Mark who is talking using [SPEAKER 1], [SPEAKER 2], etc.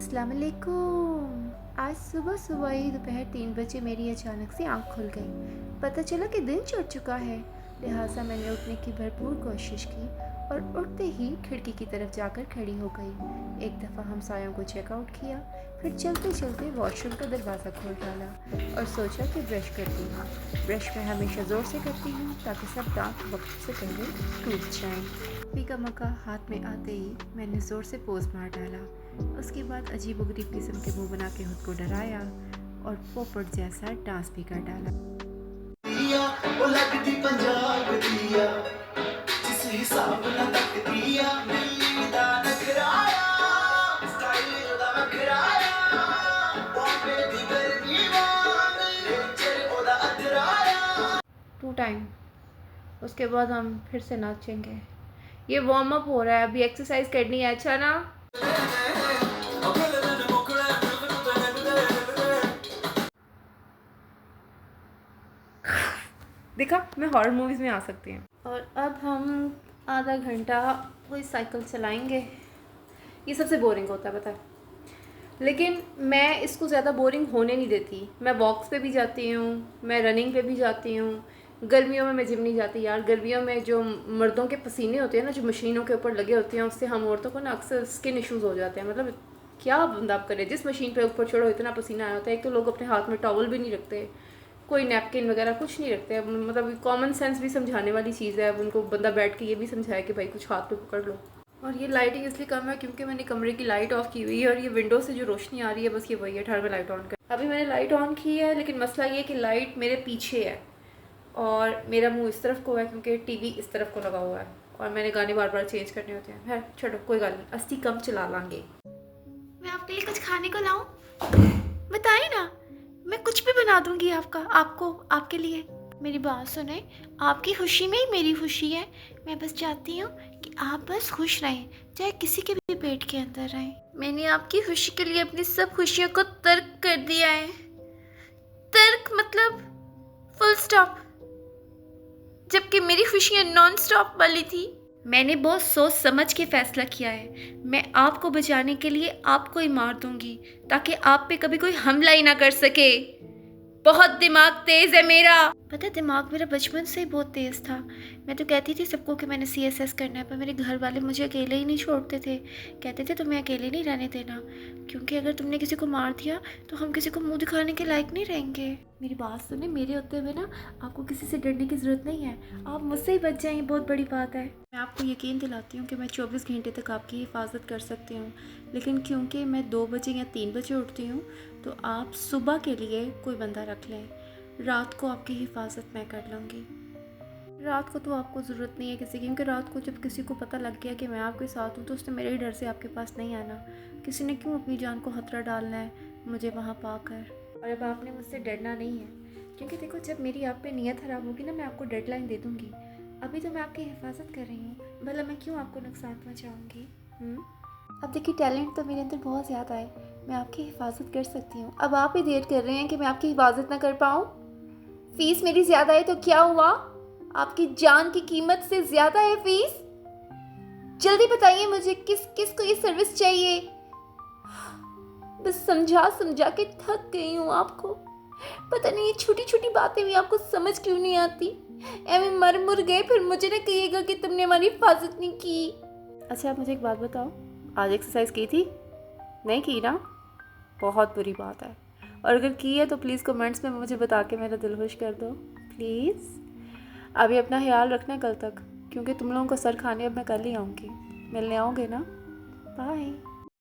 [SPEAKER 1] अस्सलाम वालेकुम। आज सुबह सुबह ही दोपहर 3 बजे मेरी अचानक से आँख खुल गई। पता चला कि दिन चढ़ चुका है। लिहाजा मैंने उठने की भरपूर कोशिश की और उठते ही खिड़की की तरफ जाकर खड़ी हो गई। एक दफ़ा हमसायों को चेकआउट किया, फिर चलते चलते वॉशरूम का दरवाज़ा खोल डाला और सोचा कि ब्रश करती हूँ। ब्रश मैं हमेशा ज़ोर से करती हूँ ताकि सब दांत वक्त से पहले टूट जाएं। पीका मक्का हाथ में आते ही मैंने ज़ोर से पोज मार डाला। उसके बाद अजीबोगरीब किस्म के मुंह बना के खुद को डराया और पोपट जैसा डांस भी कर डाला।
[SPEAKER 2] ਉਹ ਲੱਗਦੀ ਪੰਜਾਬ ਦੀਆ ਜਿਸ ਹਿਸਾਬ ਨਾਲ ਲੱਗਦੀ ਆ ਦਿੱਲੀ ਦਾ ਨਖਰਾਇਆ ਸਟਾਈਲ ਉਹਦਾ ਵੱਖਰਾਇਆ ਬੰਬੇ ਦੀ ਗਰਮੀ ਵਾਂਗ ਨੇਚਰ ਉਹਦਾ ਅਧਰਾਇਆ।
[SPEAKER 1] 2 टाइम। उसके बाद हम फिर से नाचेंगे। ये वार्म अप हो रहा है, अभी एक्सरसाइज करनी है। अच्छा ना? देखा, मैं हॉरर मूवीज़ में आ सकती हूँ। और अब हम आधा घंटा कोई साइकिल चलाएंगे। ये सबसे बोरिंग होता है, पता है, लेकिन मैं इसको ज़्यादा बोरिंग होने नहीं देती। मैं वॉक्स पे भी जाती हूँ, मैं रनिंग पे भी जाती हूँ। गर्मियों में मैं जिम नहीं जाती यार। गर्मियों में जो मर्दों के पसीने होते हैं ना, जो मशीनों के ऊपर लगे होते हैं, उससे हम औरतों को ना अक्सर स्किन इश्यूज़ हो जाते हैं। मतलब क्या बंदा आप करे, जिस मशीन पे ऊपर छोड़ो इतना पसीना आया होता है। एक तो लोग अपने हाथ में टॉवल भी नहीं रखते, कोई नैपकिन वगैरह कुछ नहीं रखते। अब मतलब कॉमन सेंस भी समझाने वाली चीज़ है। अब उनको बंदा बैठ के ये भी समझाए कि भाई कुछ हाथ पे पकड़ लो। और ये लाइटिंग इसलिए कम है क्योंकि मैंने कमरे की लाइट ऑफ की हुई है और ये विंडो से जो रोशनी आ रही है बस ये वही है। ठहर में लाइट ऑन कर, अभी मैंने लाइट ऑन की है, लेकिन मसला ये है कि लाइट मेरे पीछे है और मेरा मुंह इस तरफ को है क्योंकि टीवी इस तरफ को लगा हुआ है और मैंने गाने बार बार चेंज करने होते हैं। है, छोड़ो, कोई बात नहीं, 80 कम चला लांगे। मैं आपके लिए कुछ खाने को लाऊं? बताइए ना, मैं कुछ भी बना दूंगी आपके लिए। मेरी बात सुने, आपकी खुशी में ही मेरी खुशी है। मैं बस चाहती हूँ कि आप बस खुश रहें, चाहे किसी के भी पेट के अंदर रहें। मैंने आपकी खुशी के लिए अपनी सब खुशियों को तर्क कर दिया है। तर्क मतलब फुल स्टॉप, जबकि मेरी खुशियाँ नॉन स्टॉप वाली थी। मैंने बहुत सोच समझ के फैसला किया है। मैं आपको बचाने के लिए आपको ही मार दूंगी ताकि आप पे कभी कोई हमला ही ना कर सके। बहुत दिमाग तेज है मेरा। पता है, दिमाग मेरा बचपन से ही बहुत तेज था। मैं तो कहती थी सबको कि मैंने CSS करना है, पर मेरे घर वाले मुझे अकेले ही नहीं छोड़ते थे। कहते थे तुम्हें अकेले नहीं रहने देना, क्योंकि अगर तुमने किसी को मार दिया तो हम किसी को मुंह दिखाने के लायक नहीं रहेंगे। मेरी बात सुने, मेरे होते हुए ना आपको किसी से डरने की ज़रूरत नहीं है। आप मुझसे ही बच जाएंगे, बहुत बड़ी बात है। मैं आपको यकीन दिलाती हूँ कि मैं 24 घंटे तक आपकी हिफाजत कर सकती हूँ, लेकिन क्योंकि मैं 2 बजे या 3 बजे उठती हूँ तो आप सुबह के लिए कोई बंदा रख लें। रात को आपकी हिफाजत मैं कर लूँगी। रात को तो आपको ज़रूरत नहीं है किसी की, क्योंकि रात को जब किसी को पता लग गया कि मैं आपके साथ हूँ तो उसने मेरे ही डर से आपके पास नहीं आना। किसी ने क्यों अपनी जान को खतरा डालना है मुझे वहाँ पाकर। और अब आपने मुझसे डरना नहीं है, क्योंकि देखो, जब मेरी आप पे नीयत खराब होगी ना, मैं आपको डेडलाइन दे दूँगी। अभी तो मैं आपकी हिफाजत कर रही हूँ, भला मैं क्यों आपको नुकसान पहुँचाऊँगी? अब देखिए, टैलेंट तो मेरे अंदर बहुत ज़्यादा है, मैं आपकी हिफाजत कर सकती हूँ। अब आप ही देर कर रहे हैं कि मैं आपकी हिफाजत ना कर पाऊँ। फीस मेरी ज़्यादा है तो क्या हुआ? आपकी जान की कीमत से ज़्यादा है फीस? जल्दी बताइए मुझे, किस किस को ये सर्विस चाहिए? बस समझा समझा के थक गई हूँ आपको। पता नहीं ये छोटी छोटी बातें भी आपको समझ क्यों नहीं आती। एवे मर मुर गए फिर मुझे ना कहिएगा कि तुमने हमारी हिफाजत नहीं की। अच्छा, आप मुझे एक बात बताओ, आज एक्सरसाइज की थी? नहीं की ना? बहुत बुरी बात है। और अगर की है तो प्लीज़ कमेंट्स में मुझे बता के मेरा दिल खुश कर दो प्लीज़। अभी अपना ख्याल रखना कल तक, क्योंकि तुम लोगों को सर खाने अब मैं कल ही आऊँगी। मिलने आओगे ना? बाय।